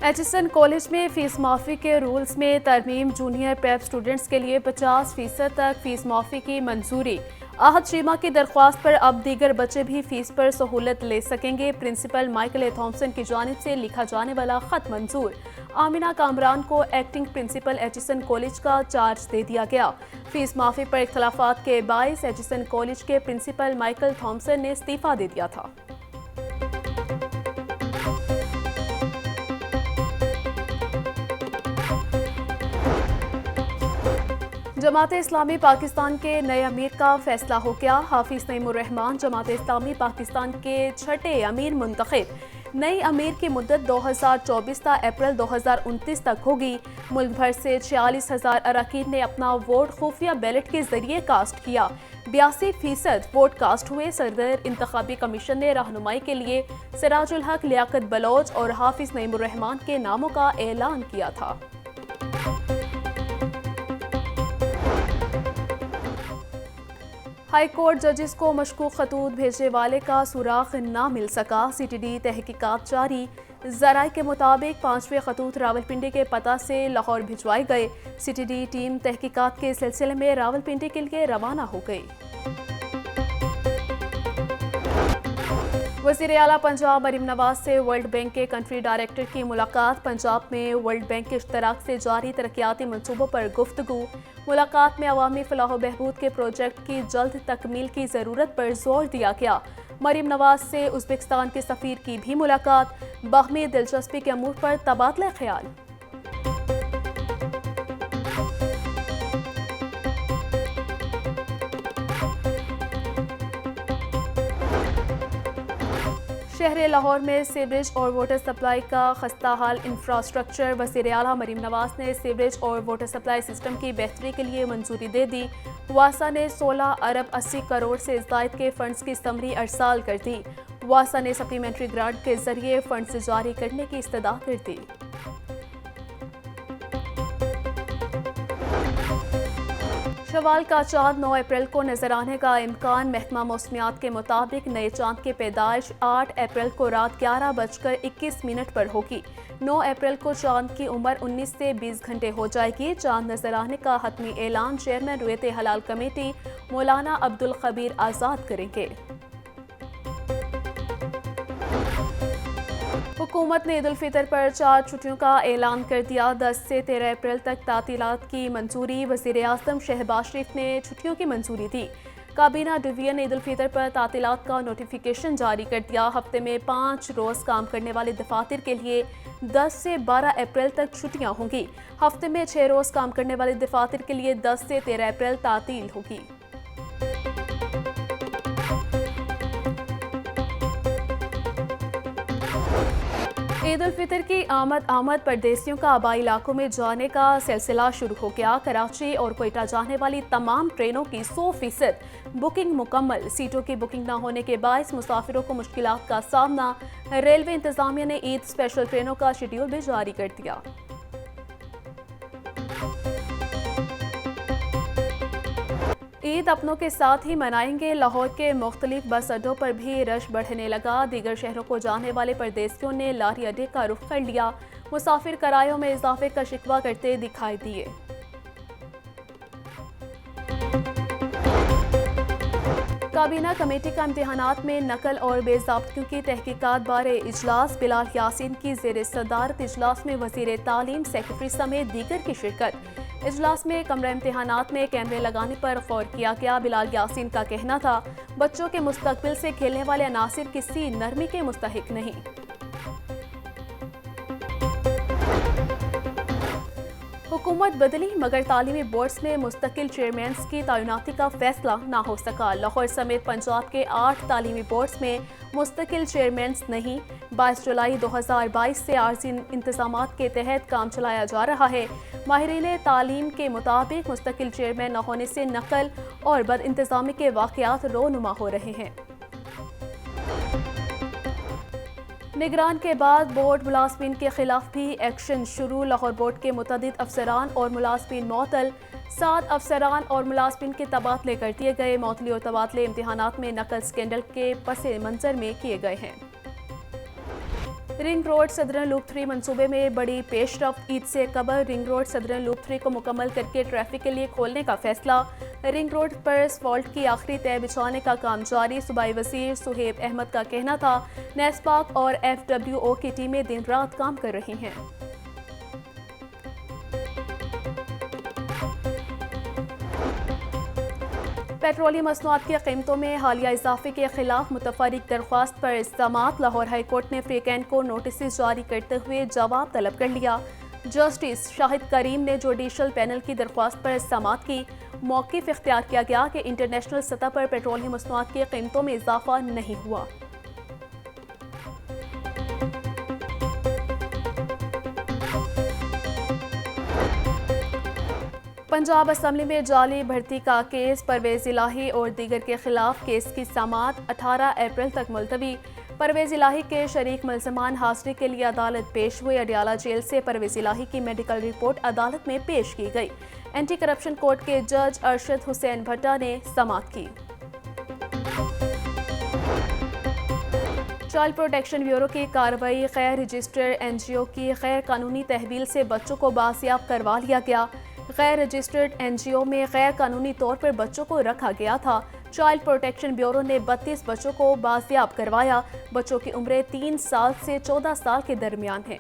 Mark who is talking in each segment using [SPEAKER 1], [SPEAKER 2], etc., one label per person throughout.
[SPEAKER 1] Aitchison college में fees माफ़ी के रूल्स में तरमीम। जूनियर प्रेप स्टूडेंट्स के लिए 50% तक फीस माफ़ी की मंजूरी। आहत शीमा की दरख्वास्त पर अब दीगर बच्चे भी फीस पर सहूलत ले सकेंगे। प्रिंसिपल माइकल ए थॉम्सन की जानिब से लिखा जाने वाला खत मंजूर। आमिना कामरान को एक्टिंग प्रिंसिपल एचिसन कॉलेज का चार्ज दे दिया गया। फीस माफ़ी पर इख्तलाफात के बायस एचिसन कॉलेज के प्रिंसिपल माइकल थॉम्सन ने इस्तीफा दे दिया था। जमात-ए इस्लामी पाकिस्तान के नए अमीर का फैसला हो गया। हाफिज नईमुर रहमान जमात-ए इस्लामी पाकिस्तान के छठे अमीर मुंतखब। नई अमीर की मुद्दत 2024 ता अप्रैल 2029 तक होगी। मुल्क भर से 46,000 अरकान ने अपना वोट खुफिया बैलेट के जरिए कास्ट किया। 82% वोट कास्ट हुए। सदर इंतखाबी कमीशन ने रहनुमाई के लिए सिराजुल हक, लियाकत बलोच और हाफिज नईमुर रहमान के नामों का ऐलान किया था। हाई कोर्ट जजेस को मशकूक खतूत भेजने वाले का सुराग न मिल सका। CTD तहकीकात जारी। जराये के मुताबिक 5वें खतूत रावलपिंडी के पता से लाहौर भिजवाए गए। CTD टीम तहकीकात के सिलसिले में रावलपिंडी के लिए रवाना हो गई। वज़ीर आला पंजाब मरीम नवाज से वर्ल्ड बैंक के कंट्री डायरेक्टर की मुलाकात। पंजाब में वर्ल्ड बैंक के इश्तराक से जारी तरक्याती मनसूबों पर गुफ्तगू। मुलाकात में अवामी फलाह व बहबूद के प्रोजेक्ट की जल्द तकमील की ज़रूरत पर जोर दिया गया। मरीम नवाज से उज़्बेकिस्तान के सफ़ीर की भी मुलाकात। बाहमी दिलचस्पी के अमूर पर तबादला ख्याल। शहर लाहौर में सीवरेज और वाटर सप्लाई का खस्ता हाल इंफ्रास्ट्रक्चर। वज़ीर आला मरीम नवाज ने सीवरेज और वाटर सप्लाई सिस्टम की बेहतरी के लिए मंजूरी दे दी। वासा ने 16 अरब 80 करोड़ से ज़ायद के फंड्स की समरी अरसाल कर दी। वासा ने सप्लीमेंट्री ग्रांट के जरिए फंड्स जारी करने की इस्तदा कर दी। शवाल का चांद 9 अप्रैल को नजर आने का इम्कान। महकमा मौसमियात के मुताबिक नए चांद की पैदाइश 8 अप्रैल को रात 11:21 पर होगी। 9 अप्रैल को चांद की उम्र 19 से 20 घंटे हो जाएगी। चांद नजर आने का हतमी ऐलान चेयरमैन रुयत हलाल कमेटी मौलाना अब्दुल खबीर आज़ाद करेंगे। हुकूमत ने ईद उल फितर पर 4 छुट्टियों का ऐलान कर दिया। 10 से 13 अप्रैल तक तातीलात की मंजूरी। वज़ीर आज़म शहबाज शरीफ ने छुट्टियों की मंजूरी दी। काबीना डिवीजन ने ईद उल फितर पर तातीलात का नोटिफिकेशन जारी कर दिया। हफ्ते में 5 रोज़ काम करने वाले दफातर के लिए 10 से 12 अप्रैल तक छुट्टियां होंगी। हफ्ते में 6 रोज़ काम करने वाले दफातर के लिए 10 से 13 अप्रैल तातील होगी। ईद उल फितर की आमद परदेसियों का आबाई इलाकों में जाने का सिलसिला शुरू हो गया। कराची और कोयटा जाने वाली तमाम ट्रेनों की 100% बुकिंग मुकम्मल। सीटों की बुकिंग न होने के बायस मुसाफिरों को मुश्किलात का सामना। रेलवे इंतजामिया ने ईद स्पेशल ट्रेनों का शेड्यूल भी जारी कर दिया। ईद अपनों के साथ ही मनाएंगे। लाहौर के मुख्तलिफ बस अड्डों पर भी रश बढ़ने लगा। दीगर शहरों को जाने वाले परदेसियों ने लारी अड्डे का रुख कर लिया। मुसाफिर किरायों में इजाफे का शिकवा करते दिखाई दिए। काबीना कमेटी का इम्तिहानात में नकल और बेज़ाब्तियों की तहकीकात बारे इजलास। बिलाल यासीन की ज़ेर सदारत इजलास में वज़ीर तालीम, सेक्रेटरी समेत दीगर की शिरकत। इजलास में कमरा इम्तिहानात में कैमरे लगाने पर गौर किया गया। बिलाल यासीन का कहना था, बच्चों के मुस्तकबिल से खेलने वाले अनासिर किसी नरमी के मुस्तहिक नहीं। हुकूमत बदली मगर तालीमी बोर्ड्स में मुस्तकिल चेयरमैन्स की तैनाती का फैसला ना हो सका। लाहौर समेत पंजाब के 8 तालीमी बोर्ड्स में मुस्तकिल चेयरमैन्स नहीं। 22 जुलाई 2022 से आर्जी इंतजामात के तहत काम चलाया जा रहा है। माहिरीन तालीम के मुताबिक मुस्तकिल चेयरमैन न होने से नकल और बद इंतजामी के वाक़यात रोनुमा हो रहे हैं। निगरान के बाद बोर्ड मुलाजमीन के खिलाफ भी एक्शन शुरू। लाहौर बोर्ड के मुतअद्दिद अफसरान और मुलाजमीन मअतल। 7 अफसरान और मुलाजमीन के तबादले कर दिए गए। मअतली और तबादले इम्तिहानात में नकल स्कैंडल के पस मंजर में किए गए हैं। रिंग रोड सदरन लूप 3 मंसूबे में बड़ी पेशरफ्त। ईद से कबल रिंग रोड सदरन लूप 3 को मुकम्मल करके ट्रैफिक के लिए खोलने का फैसला। रिंग रोड पर असफाल्ट की आखिरी तय बिछाने का काम जारी। सूबाई वज़ीर सुहेब अहमद का कहना था नेस्पाक और FWO की टीमें दिन रात काम कर रही हैं। पेट्रोलियम मसनूआत की कीमतों में हालिया इजाफे के खिलाफ मुतफर्रिक दरख्वास्त पर इल्ज़ामात। लाहौर हाई कोर्ट ने फ्रीकैन को नोटिस जारी करते हुए जवाब तलब कर लिया। जस्टिस शाहिद करीम ने जुडिशल पैनल की दरख्वास्त पर इल्ज़ामात की। मौक़िफ़ इख्तियार किया गया कि इंटरनेशनल सतह पर पेट्रोलियम मसनूआत की कीमतों में इजाफा नहीं हुआ। पंजाब असम्बली में जाली भर्ती का केस। परवेज़ इलाही और दीगर के खिलाफ केस की समाअत 18 अप्रैल तक मुलतवी। परवेज़ इलाही के शरीक मुल्ज़मान हाज़िरी के लिए अदालत पेश हुए। अडियाला जेल से परवेज़ इलाही की मेडिकल रिपोर्ट अदालत में पेश की गई। एंटी करप्शन कोर्ट के जज अरशद हुसैन भट्टा ने समाअत की। चाइल्ड प्रोटेक्शन ब्यूरो की कार्रवाई। गैर रजिस्टर्ड NGO की गैर कानूनी तहवील से बच्चों को बाजियाब करवा लिया गया। गैर रजिस्टर्ड NGO में गैर कानूनी तौर पर बच्चों को रखा गया था। चाइल्ड प्रोटेक्शन ब्यूरो ने 32 बच्चों को बाजियाब करवाया। बच्चों की उम्रें 3 साल से 14 साल के दरमियान हैं।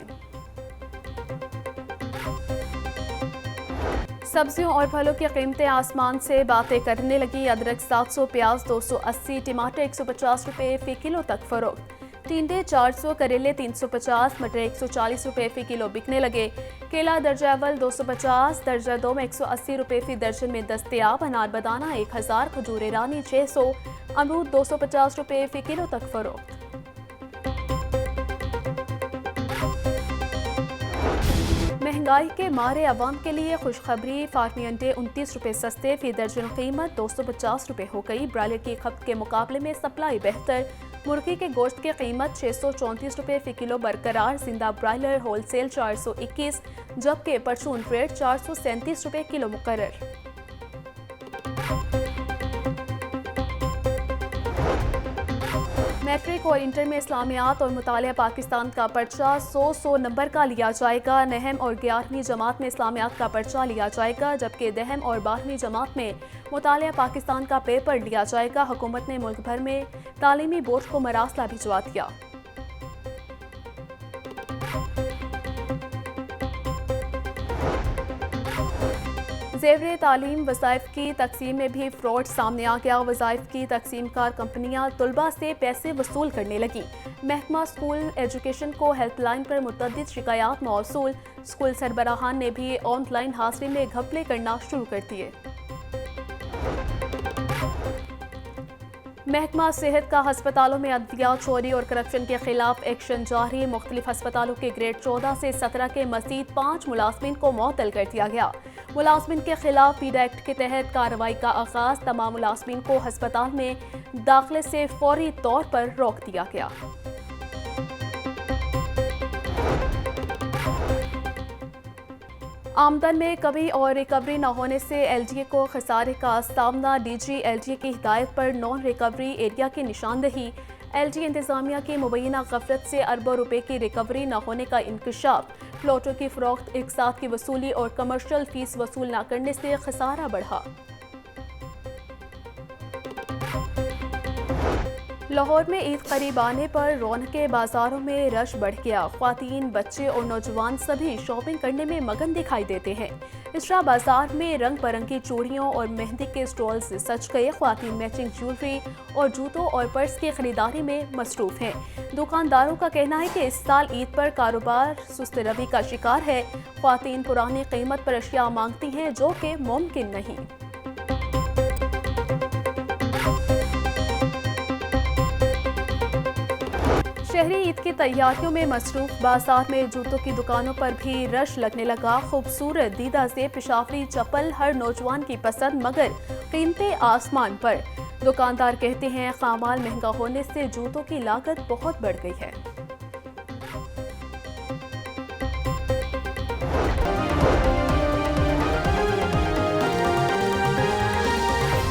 [SPEAKER 1] सब्जियों और फलों की कीमतें आसमान से बातें करने लगी। अदरक 700, प्याज 280, टमाटर 150 रुपये फी किलो तक फरोख्त। टिंडे 400, करेले 350, मटर 140 रुपये फी किलो बिकने लगे। केला दर्जा अव्वल 250, दर्जा 2 में 180 रुपये फी दर्जन में दस्तयाब। अनार बदाना 1000, खजूर ईरानी 600, अमरूद 250 रुपये फी किलो तक फरोख्त। महंगाई के मारे अवाम के लिए खुशखबरी। फार्मी अंडे 29 रुपये सस्ते, फी दर्जन कीमत 250 रुपये हो गई। ब्रायलर की खपत के मुकाबले में सप्लाई बेहतर। मुर्गी के गोश्त की कीमत 634 रुपये फी किलो बरकरार। जिंदा ब्रायलर होलसेल 421, जबकि परचून रेट 437 रुपये किलो मुकर्रर। मैट्रिक और इंटर में इस्लामियात और मुतालिया पाकिस्तान का पर्चा 100 नंबर का लिया जाएगा। नहम और 11वीं जमात में इस्लामियात का पर्चा लिया जाएगा, जबकि दहम और 12वीं जमात में मुतालिया पाकिस्तान का पेपर लिया जाएगा। हुकूमत ने मुल्क भर में तालीमी बोर्ड को मरासला भिजवा दिया। ज़ेवरे तालीम वज़ाइफ की तकसीम में भी फ्रॉड सामने आ गया। वज़ाइफ की तकसीमकार कंपनियां तलबा से पैसे वसूल करने लगी। महकमा स्कूल एजुकेशन को हेल्पलाइन पर मुतअद्दिद शिकायत मौसूल। स्कूल सरबराहान ने भी ऑनलाइन हाज़िरी में घपले करना शुरू कर दिए। महकमा सेहत का हस्पतालों में अद्विया चोरी और करप्शन के खिलाफ एक्शन जारी। मुख्तलिफ हस्पतालों के ग्रेड 14 से 17 के मज़ीद 5 मुलाजमिन को मुअत्तल कर दिया गया। मुलाजमिन के खिलाफ पीडा एक्ट के तहत कार्रवाई का आगाज। तमाम मुलाजमिन को हस्पताल में दाखिले से फौरी तौर पर रोक दिया गया। आमदन में कमी और रिकवरी न होने से LDA को खसारे का सामना। DG LDA की हिदायत पर नॉन रिकवरी एरिया की निशानदही। LDA इंतजामिया की मुबैना गफलत से अरबों रुपए की रिकवरी न होने का इंकशाफ। प्लॉटों की फरोख्त, एक साथ की वसूली और कमर्शियल फीस वसूल न करने से खसारा बढ़ा। लाहौर में ईद करीब आने पर रौनकें बाजारों में रश बढ़ गया। ख्वातीन, बच्चे और नौजवान सभी शॉपिंग करने में मगन दिखाई देते हैं। इसरा बाजार में रंग बिरंगी चूड़ियों और मेहंदी के स्टॉल से सज गए। ख्वातीन मैचिंग ज्वेलरी और जूतों और पर्स की खरीदारी में मसरूफ हैं। दुकानदारों का कहना है कि इस साल ईद पर कारोबार सुस्त रवि का शिकार है। ख्वातीन पुरानी कीमत पर अशिया मांगती हैं, जो कि मुमकिन नहीं। शहरी ईद की तैयारियों में मसरूफ। बाजार में जूतों की दुकानों पर भी रश लगने लगा। खूबसूरत दीदा से पेशावरी चप्पल हर नौजवान की पसंद, मगर कीमतें आसमान पर। दुकानदार कहते हैं खामाल महंगा होने से जूतों की लागत बहुत बढ़ गई है।